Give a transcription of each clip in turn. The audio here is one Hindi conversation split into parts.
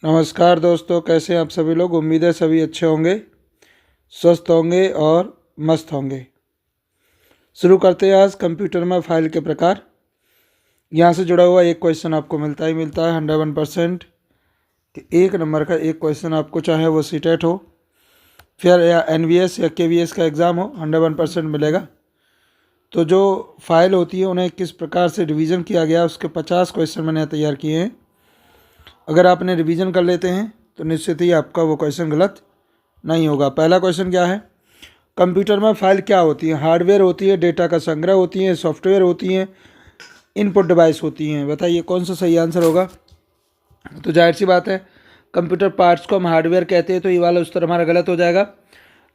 नमस्कार दोस्तों, कैसे हैं आप सभी लोग। उम्मीद है सभी अच्छे होंगे, स्वस्थ होंगे और मस्त होंगे। शुरू करते हैं आज कंप्यूटर में फाइल के प्रकार। यहाँ से जुड़ा हुआ एक क्वेश्चन आपको मिलता है 101% कि एक नंबर का एक क्वेश्चन आपको, चाहे वो सीटेट हो फिर या एनवीएस या केवीएस का एग्ज़ाम हो, 101% मिलेगा। तो जो फाइल होती है उन्हें किस प्रकार से डिवीज़न किया गया, उसके 50 क्वेश्चन मैंने तैयार किए हैं। अगर आपने रिवीजन कर लेते हैं तो निश्चित ही आपका वो क्वेश्चन गलत नहीं होगा। पहला क्वेश्चन क्या है, कंप्यूटर में फाइल क्या होती है। हार्डवेयर होती है, डेटा का संग्रह होती है, सॉफ्टवेयर होती हैं, इनपुट डिवाइस होती हैं। बताइए कौन सा सही आंसर होगा। तो जाहिर सी बात है, कंप्यूटर पार्ट्स को हम हार्डवेयर कहते हैं, तो ये वाला उत्तर हमारा गलत हो जाएगा।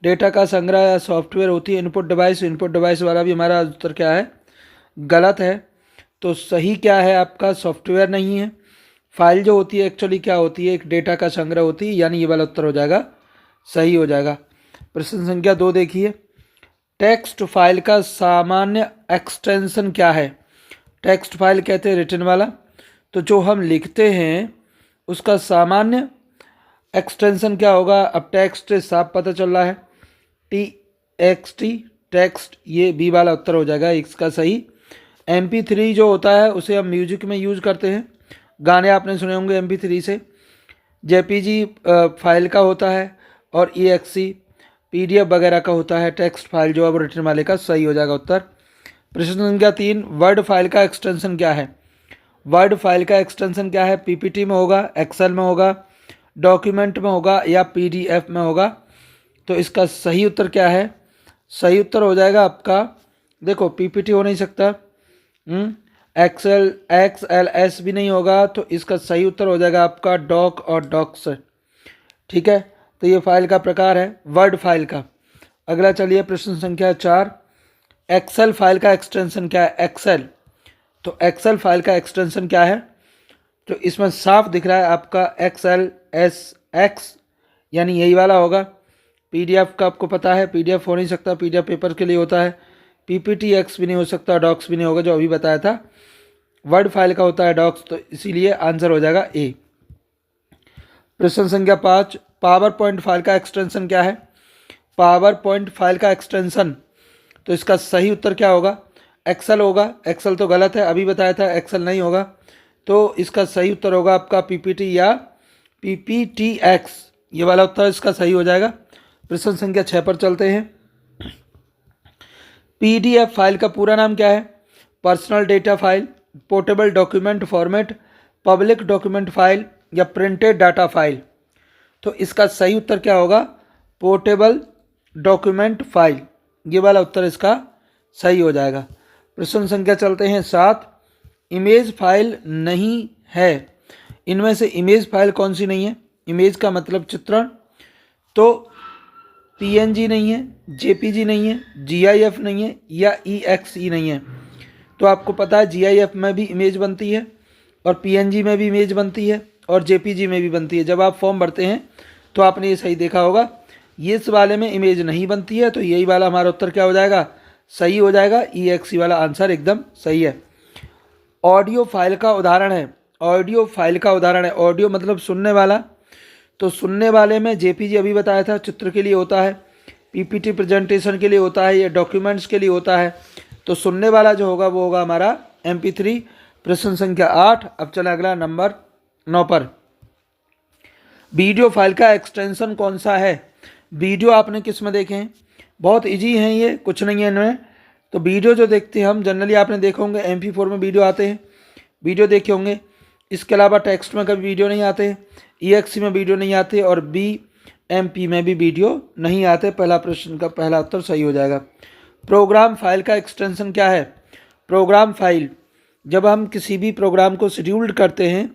डेटा का संग्रह या सॉफ्टवेयर होती है इनपुट डिवाइस वाला भी हमारा उत्तर क्या है, गलत है। तो सही क्या है आपका, सॉफ्टवेयर नहीं है। फाइल जो होती है एक्चुअली क्या होती है, एक डेटा का संग्रह होती है, यानी ये वाला उत्तर हो जाएगा, सही हो जाएगा। प्रश्न संख्या 2 देखिए, टेक्स्ट फाइल का सामान्य एक्सटेंशन क्या है। टेक्स्ट फाइल कहते हैं रिटन वाला, तो जो हम लिखते हैं उसका सामान्य एक्सटेंशन क्या होगा। अब टेक्स्ट साफ पता चल रहा है, TXT टेक्स्ट, ये बी वाला उत्तर हो जाएगा इसका सही। MP3 जो होता है उसे हम म्यूजिक में यूज करते हैं, गाने आपने सुने होंगे MP3 से। JPG फाइल का होता है और EXE PDF वगैरह का होता है। टेक्स्ट फाइल जो अब रिटन वाले का सही हो जाएगा उत्तर। प्रश्न संख्या 3, वर्ड फाइल का एक्सटेंशन क्या है। वर्ड फाइल का एक्सटेंशन क्या है, PPT में होगा, एक्सेल में होगा, डॉक्यूमेंट में होगा या PDF में होगा। तो इसका सही उत्तर क्या है, सही उत्तर हो जाएगा आपका, देखो PPT हो नहीं सकता, XLS भी नहीं होगा, तो इसका सही उत्तर हो जाएगा आपका डॉक और डॉक्स। ठीक है, तो ये फाइल का प्रकार है वर्ड फाइल का। अगला चलिए प्रश्न संख्या 4, एक्सेल फाइल का एक्सटेंशन क्या है। एक्सेल, तो एक्सेल फाइल का एक्सटेंशन क्या है, तो इसमें साफ दिख रहा है आपका XLSX, यानी यही वाला होगा। PDF का आपको पता है, PDF हो नहीं सकता, PDF पेपर के लिए होता है। PPTX भी नहीं हो सकता, डॉक्स भी नहीं होगा, जो अभी बताया था। वर्ड फाइल का होता है डॉक्स, तो इसीलिए आंसर हो जाएगा A। प्रश्न संख्या 5, पावर पॉइंट फाइल का एक्सटेंशन क्या है। पावर पॉइंट फाइल का एक्सटेंशन, तो इसका सही उत्तर क्या होगा, एक्सेल होगा। एक्सेल तो गलत है, अभी बताया था एक्सेल नहीं होगा, तो इसका सही उत्तर होगा आपका PPT या PPTX, ये वाला उत्तर इसका सही हो जाएगा। प्रश्न संख्या 6 पर चलते हैं। PDF फाइल का पूरा नाम क्या है। Personal data file, portable document format, public document file या प्रिंटेड डाटा फाइल। तो इसका सही उत्तर क्या होगा, पोर्टेबल डॉक्यूमेंट फाइल, ये वाला उत्तर इसका सही हो जाएगा। प्रश्न संख्या चलते हैं 7, इमेज फाइल नहीं है। इनमें से इमेज फाइल कौन सी नहीं है। इमेज का मतलब चित्रण, तो PNG नहीं है, JPG नहीं है, GIF नहीं है या EXE नहीं है। तो आपको पता है GIF में भी इमेज बनती है और PNG में भी इमेज बनती है और JPG में भी बनती है। जब आप फॉर्म भरते हैं तो आपने ये सही देखा होगा, ये इस वाले में इमेज नहीं बनती है, तो यही वाला हमारा उत्तर क्या हो जाएगा, सही हो जाएगा। EXE वाला आंसर एकदम सही है। ऑडियो फाइल का उदाहरण है। ऑडियो फाइल का उदाहरण है, ऑडियो मतलब सुनने वाला, तो सुनने वाले में JPG अभी बताया था, चित्र के लिए होता है, PPT प्रेजेंटेशन के लिए होता है, या डॉक्यूमेंट्स के लिए होता है। तो सुनने वाला जो होगा वो होगा हमारा MP3। प्रश्न संख्या 8, अब चला अगला नंबर 9 पर। वीडियो फाइल का एक्सटेंशन कौन सा है। वीडियो आपने किस में देखे हैं, बहुत इजी हैं ये, कुछ नहीं है इनमें। तो वीडियो जो देखते हैं हम जनरली आपने देखे होंगे MP4 में वीडियो आते हैं, वीडियो देखे होंगे। इसके अलावा टेक्स्ट में कभी वीडियो नहीं आते, EXE में वीडियो नहीं आते और BMP में भी वीडियो नहीं आते। पहला प्रश्न का पहला उत्तर सही हो जाएगा। प्रोग्राम फाइल का एक्सटेंशन क्या है। प्रोग्राम फाइल, जब हम किसी भी प्रोग्राम को शेड्यूल्ड करते हैं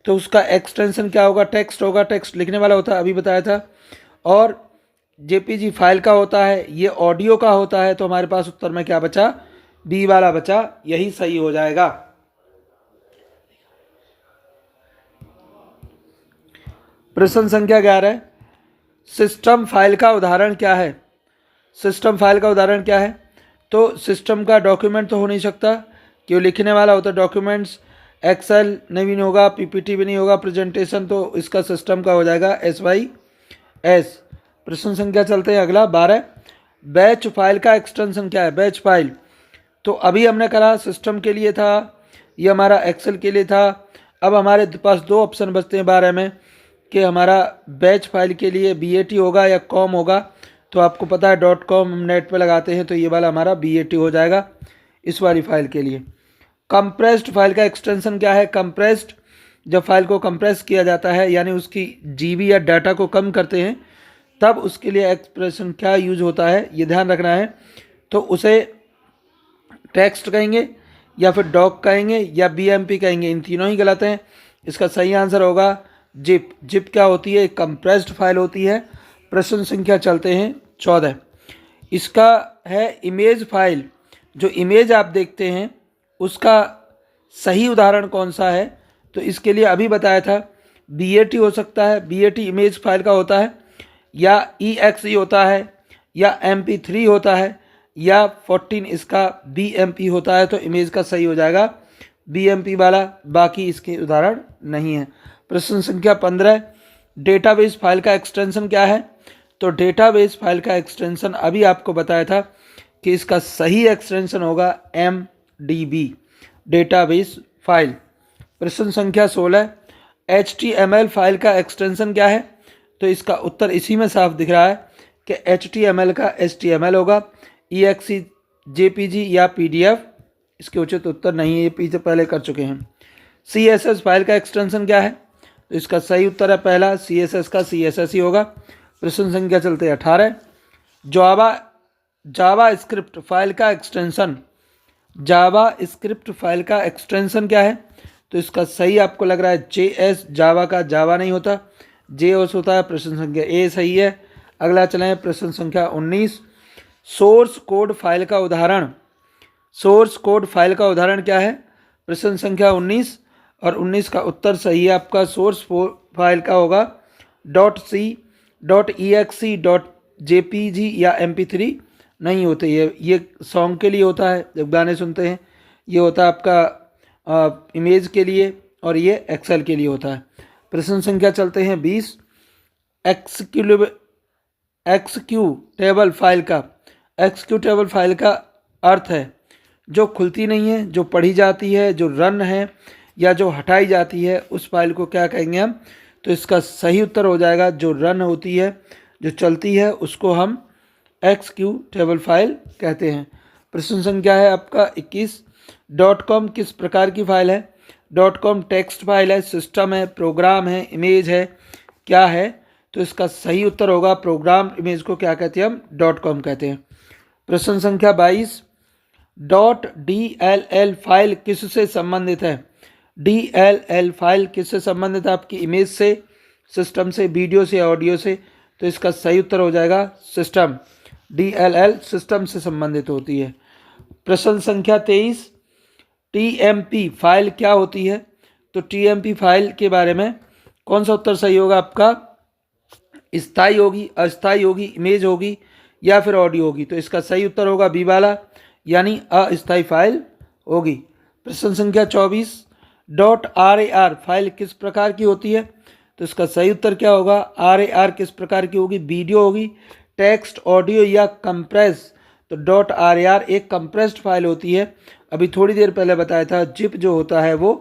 तो उसका एक्सटेंशन क्या होगा, टेक्स्ट होगा, टेक्स्ट लिखने वाला होता है, अभी बताया था। और JPG फाइल का होता है, ये ऑडियो का होता है। तो हमारे पास उत्तर में क्या बचा, B वाला बचा, यही सही हो जाएगा। प्रश्न संख्या 11, सिस्टम फाइल का उदाहरण क्या है। सिस्टम फाइल का उदाहरण क्या है, तो सिस्टम का डॉक्यूमेंट तो हो नहीं सकता, क्यों लिखने वाला होता है डॉक्यूमेंट्स, एक्सेल नहीं होगा, पीपीटी भी नहीं होगा, प्रेजेंटेशन, तो इसका सिस्टम का हो जाएगा SYS। प्रश्न संख्या चलते हैं अगला 12। बैच फाइल का एक्सटेंशन क्या है? बैच फाइल तो अभी हमने करा सिस्टम के लिए था, ये हमारा एक्सेल के लिए था। अब हमारे पास दो ऑप्शन बचते हैं 12 में कि हमारा बैच फाइल के लिए BAT होगा या कॉम होगा। तो आपको पता है .com हम नेट पे लगाते हैं, तो ये वाला हमारा BAT हो जाएगा इस वाली फाइल के लिए। कंप्रेस्ड फाइल का एक्सटेंशन क्या है? कंप्रेस्ड, जब फाइल को कंप्रेस किया जाता है यानी उसकी GB या डाटा को कम करते हैं, तब उसके लिए एक्सप्रेशन क्या यूज होता है, ये ध्यान रखना है। तो उसे टेक्स्ट कहेंगे या फिर डॉक कहेंगे या BMP कहेंगे, इन तीनों ही गलत हैं। इसका सही आंसर होगा जिप। जिप क्या होती है? कंप्रेस्ड फाइल होती है। प्रश्न संख्या चलते हैं 14। इसका है इमेज फाइल। जो इमेज आप देखते हैं उसका सही उदाहरण कौन सा है? तो इसके लिए अभी बताया था BAT हो सकता है, BAT इमेज फाइल का होता है, या EXE होता है, या MP3 होता है, या 14 इसका BMP होता है। तो इमेज का सही हो जाएगा BMP वाला, बाकी इसके उदाहरण नहीं है। प्रश्न संख्या 15। डेटाबेस फाइल का एक्सटेंशन क्या है? तो डेटाबेस फाइल का एक्सटेंशन अभी आपको बताया था कि इसका सही एक्सटेंशन होगा MDB, डेटाबेस फाइल। प्रश्न संख्या 16। HTML फाइल का एक्सटेंशन क्या है? तो इसका उत्तर इसी में साफ दिख रहा है कि HTML का HTML होगा, EXE, JPG या PDF इसके उचित उत्तर नहीं है, ये पीछे पहले कर चुके हैं। CSS फाइल का एक्सटेंशन क्या है? तो इसका सही उत्तर है पहला, CSS का CSS ही होगा। प्रश्न संख्या चलते हैं 18। जावा स्क्रिप्ट फाइल का एक्सटेंशन, जावा स्क्रिप्ट फाइल का एक्सटेंशन क्या है? तो इसका सही आपको लग रहा है JS, जावा का जावा नहीं होता, JS होता है। प्रश्न संख्या A सही है। अगला चलें प्रश्न संख्या 19। सोर्स कोड फाइल का उदाहरण, सोर्स कोड फाइल का उदाहरण क्या है? प्रश्न संख्या 19 और 19 का उत्तर सही है आपका। सोर्स फाइल का होगा .c, .exe, .jpg या MP3 नहीं होते। ये सॉन्ग के लिए होता है, जब गाने सुनते हैं। ये होता है आपका इमेज के लिए, और ये एक्सेल के लिए होता है। प्रश्न संख्या चलते हैं 20। एक्सक्यूटेबल फाइल का, एक्सक्यूटेबल फाइल का अर्थ है जो खुलती नहीं है, जो पढ़ी जाती है, जो रन है या जो हटाई जाती है, उस फाइल को क्या कहेंगे हम? तो इसका सही उत्तर हो जाएगा जो रन होती है, जो चलती है, उसको हम एक्सक्यूटेबल फाइल कहते हैं। प्रश्न संख्या है आपका 21। .com किस प्रकार की फाइल है? .com टेक्स्ट फाइल है, सिस्टम है, प्रोग्राम है, इमेज है, क्या है? तो इसका सही उत्तर होगा प्रोग्राम इमेज को क्या कहते हैं हम? .com कहते हैं। प्रश्न संख्या 22। .dll फाइल किससे संबंधित है? DLL फाइल किससे संबंधित है? आपकी इमेज से, सिस्टम से, वीडियो से, ऑडियो से। तो इसका सही उत्तर हो जाएगा सिस्टम। DLL सिस्टम से संबंधित होती है। प्रश्न संख्या 23। TMP फाइल क्या होती है? तो TMP फाइल के बारे में कौन सा उत्तर सही होगा आपका? स्थायी होगी, अस्थायी होगी, इमेज होगी या फिर ऑडियो होगी? तो इसका सही उत्तर होगा बी वाला, यानी अस्थायी फाइल होगी। प्रश्न संख्या 24। .rar फाइल किस प्रकार की होती है? तो इसका सही उत्तर क्या होगा? RAR किस प्रकार की होगी? वीडियो होगी, टेक्स्ट, ऑडियो या कंप्रेस? तो .rar एक कंप्रेस्ड फाइल होती है। अभी थोड़ी देर पहले बताया था जिप जो होता है वो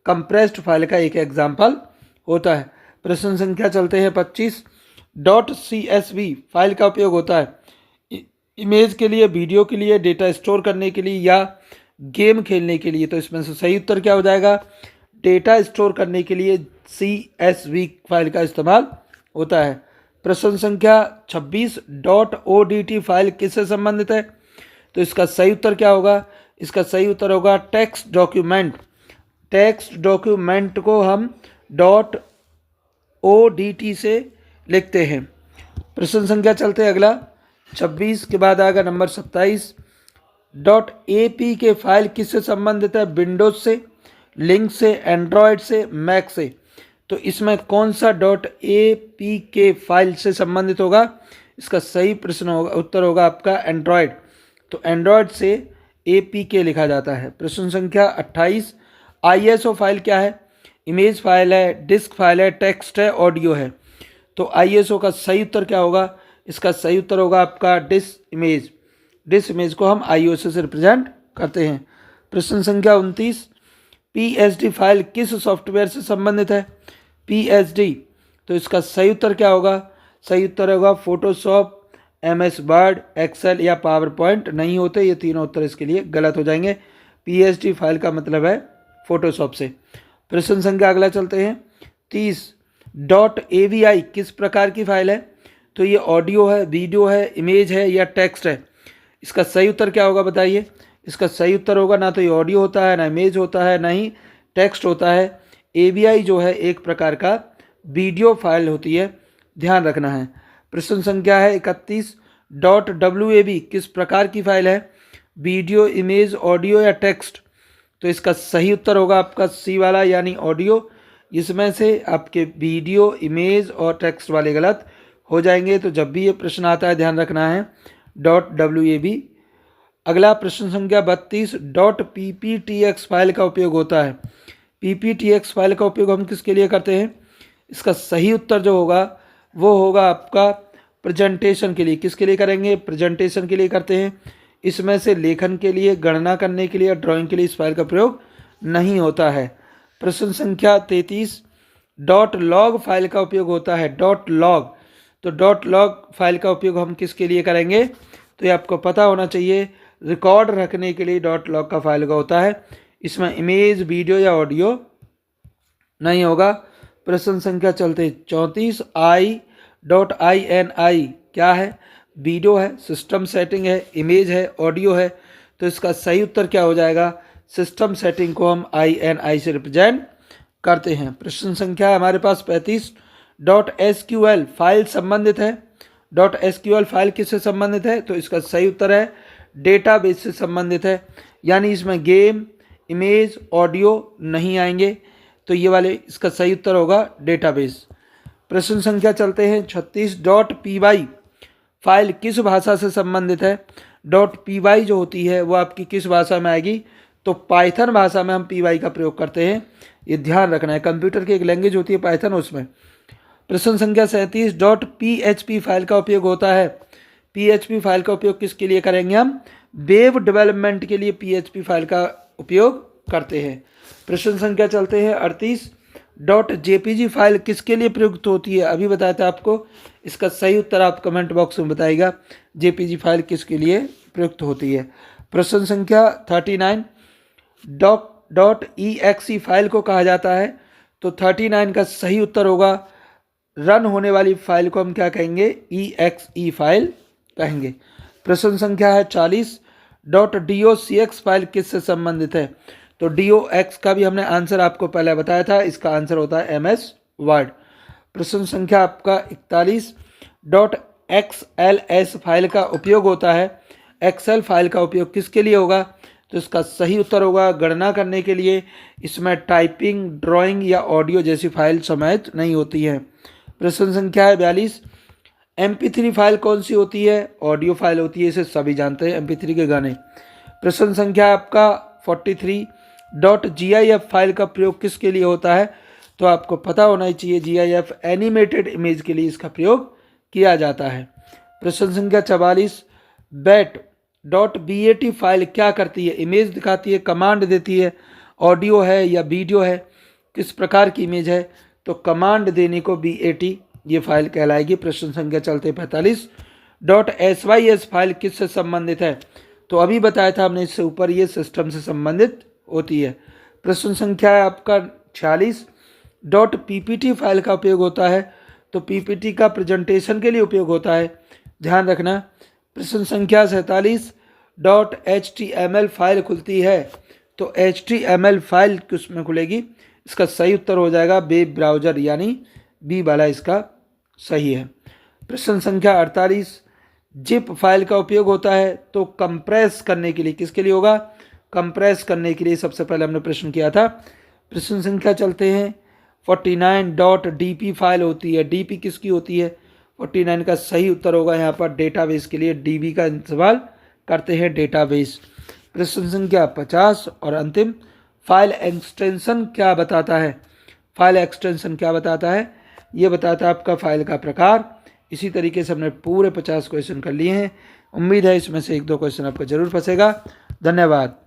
कंप्रेस्ड फाइल का एक एग्जाम्पल होता है। प्रश्न संख्या चलते हैं 25। .csv फाइल का उपयोग होता है इमेज के लिए, वीडियो के लिए, डेटा स्टोर करने के लिए या गेम खेलने के लिए? तो इसमें से सही उत्तर क्या हो जाएगा? डेटा स्टोर करने के लिए CSV फाइल का इस्तेमाल होता है। प्रश्न संख्या 26। .odt फाइल किससे संबंधित है? तो इसका सही उत्तर क्या होगा? इसका सही उत्तर होगा टेक्स्ट डॉक्यूमेंट। टेक्स्ट डॉक्यूमेंट को हम .odt से लिखते हैं। प्रश्न संख्या चलते हैं अगला 26 के बाद आएगा नंबर 27। .apk फाइल किससे संबंधित है? विंडोज से, लिंक से, एंड्रॉयड से, मैक से? तो इसमें कौन सा .apk फाइल से संबंधित होगा? इसका सही प्रश्न होगा, उत्तर होगा आपका एंड्रॉयड। तो एंड्रॉयड से APK लिखा जाता है। प्रश्न संख्या 28। ISO फाइल क्या है? इमेज फाइल है, डिस्क फाइल है, टेक्स्ट है, ऑडियो है। तो ISO का सही उत्तर क्या होगा? इसका सही उत्तर होगा आपका डिस्क इमेज। डिस्क इमेज को हम ISO से रिप्रेजेंट करते हैं। प्रश्न संख्या 29, PSD फाइल किस सॉफ्टवेयर से संबंधित है? PSD, तो इसका सही उत्तर क्या होगा? सही उत्तर होगा फोटोशॉप, MS वर्ड, एक्सेल या पावर पॉइंट। नहीं होते ये तीनों उत्तर इसके लिए गलत हो जाएंगे। PSD फाइल का मतलब है फोटोशॉप से। प्रश्न संख्या अगला चलते हैं 30, .avi किस प्रकार की फाइल है? तो ये ऑडियो है, वीडियो है, इमेज है या टेक्स्ट है? इसका सही उत्तर क्या होगा बताइए? इसका सही उत्तर होगा ना तो ये ऑडियो होता है, ना इमेज होता है, ना ही टेक्स्ट होता है। AVI जो है एक प्रकार का वीडियो फाइल होती है, ध्यान रखना है। प्रश्न संख्या है 31, .wav किस प्रकार की फाइल है? वीडियो, इमेज, ऑडियो या टेक्स्ट? तो इसका सही उत्तर होगा आपका C वाला यानी ऑडियो। इसमें से आपके वीडियो, इमेज और टेक्स्ट वाले गलत हो जाएंगे। तो जब भी ये प्रश्न आता है ध्यान रखना है .wav। अगला प्रश्न संख्या 32, .pptx फाइल का उपयोग होता है। PPTX फाइल का उपयोग हम किसके लिए करते हैं? इसका सही उत्तर जो होगा वो होगा आपका प्रेजेंटेशन के लिए। किसके लिए करेंगे? प्रेजेंटेशन के लिए करते हैं। इसमें से लेखन के लिए, गणना करने के लिए या ड्राइंग के लिए इस फाइल का प्रयोग नहीं होता है। प्रश्न संख्या 33, .log फाइल का उपयोग होता है। .log, तो .log फाइल का उपयोग हम किसके लिए करेंगे? तो ये आपको पता होना चाहिए, रिकॉर्ड रखने के लिए .log का फाइल का होता है। इसमें इमेज, वीडियो या ऑडियो नहीं होगा। प्रश्न संख्या चलते 34, .ini क्या है? वीडियो है, सिस्टम सेटिंग है, इमेज है, ऑडियो है। तो इसका सही उत्तर क्या हो जाएगा? सिस्टम सेटिंग को हम INI से रिप्रेजेंट करते हैं। प्रश्न संख्या हमारे पास 35, .SQL फाइल संबंधित है। .SQL फाइल किससे संबंधित है? तो इसका सही उत्तर है डेटाबेस से संबंधित है, यानी इसमें गेम, इमेज, ऑडियो नहीं आएंगे। तो ये वाले इसका सही उत्तर होगा डेटाबेस। प्रश्न संख्या चलते हैं 36, .py फाइल किस भाषा से संबंधित है? .py जो होती है वो आपकी किस भाषा में आएगी? तो पाइथन भाषा में हम py का प्रयोग करते हैं, ये ध्यान रखना है। कंप्यूटर की एक लैंग्वेज होती है पाइथन, उसमें। प्रश्न संख्या 37, .php फाइल का उपयोग होता है। PHP फाइल का उपयोग किसके लिए करेंगे हम? वेब डेवलपमेंट के लिए PHP फाइल का उपयोग करते हैं। प्रश्न संख्या चलते हैं 38, .jpg फाइल किसके लिए प्रयुक्त होती है? अभी बताया था आपको, इसका सही उत्तर आप कमेंट बॉक्स में बताइएगा, JPG फाइल किसके लिए प्रयुक्त होती है। प्रश्न संख्या 39, .exe फाइल को कहा जाता है। तो 39 का सही उत्तर होगा, रन होने वाली फाइल को हम क्या कहेंगे? exe फाइल कहेंगे। प्रश्न संख्या है 40, .docx फाइल किससे संबंधित है? तो DOX का भी हमने आंसर आपको पहले बताया था, इसका आंसर होता है MS वर्ड। प्रश्न संख्या आपका 41, .xls फाइल का उपयोग होता है। एक्सेल फाइल का उपयोग किसके लिए होगा? तो इसका सही उत्तर होगा गणना करने के लिए। इसमें टाइपिंग, ड्राइंग या ऑडियो जैसी फाइल समाहित नहीं होती है। प्रश्न संख्या है 42, MP3 फाइल कौन सी होती है? ऑडियो फाइल होती है, इसे सभी जानते हैं, MP3 के गाने। प्रश्न संख्या आपका 43, .gif फाइल का प्रयोग किसके लिए होता है? तो आपको पता होना ही चाहिए, GIF एनिमेटेड इमेज के लिए इसका प्रयोग किया जाता है। प्रश्न संख्या 44, .bat फाइल क्या करती है? इमेज दिखाती है, कमांड देती है, ऑडियो है या वीडियो है? किस प्रकार की इमेज है? तो कमांड देने को BAT ये फाइल कहलाएगी। प्रश्न संख्या चलते 45, .sys फाइल किससे संबंधित है? तो अभी बताया था हमने इससे ऊपर, ये सिस्टम से संबंधित होती है। प्रश्न संख्या है आपका 46, .ppt फाइल का उपयोग होता है। तो PPT का प्रेजेंटेशन के लिए उपयोग होता है, ध्यान रखना। प्रश्न संख्या 47, .html फाइल खुलती है। तो HTML फाइल किसमें खुलेगी? इसका सही उत्तर हो जाएगा वेब ब्राउज़र, यानी B वाला इसका सही है। प्रश्न संख्या 48, जिप फाइल का उपयोग होता है। तो कंप्रेस करने के लिए, किसके लिए होगा? कंप्रेस करने के लिए सबसे पहले हमने प्रश्न किया था। प्रश्न संख्या चलते हैं 49, .dp फाइल होती है। DP किसकी होती है? 49 का सही उत्तर होगा यहाँ पर डेटाबेस के लिए DB का इस्तेमाल करते हैं, डेटाबेस। प्रश्न संख्या 50 और अंतिम फाइल एक्सटेंशन क्या बताता है? फाइल एक्सटेंशन क्या बताता है? ये बताता है आपका फाइल का प्रकार। इसी तरीके से हमने पूरे 50 क्वेश्चन कर लिए हैं। उम्मीद है इसमें से 1-2 क्वेश्चन आपका जरूर फंसेगा। धन्यवाद।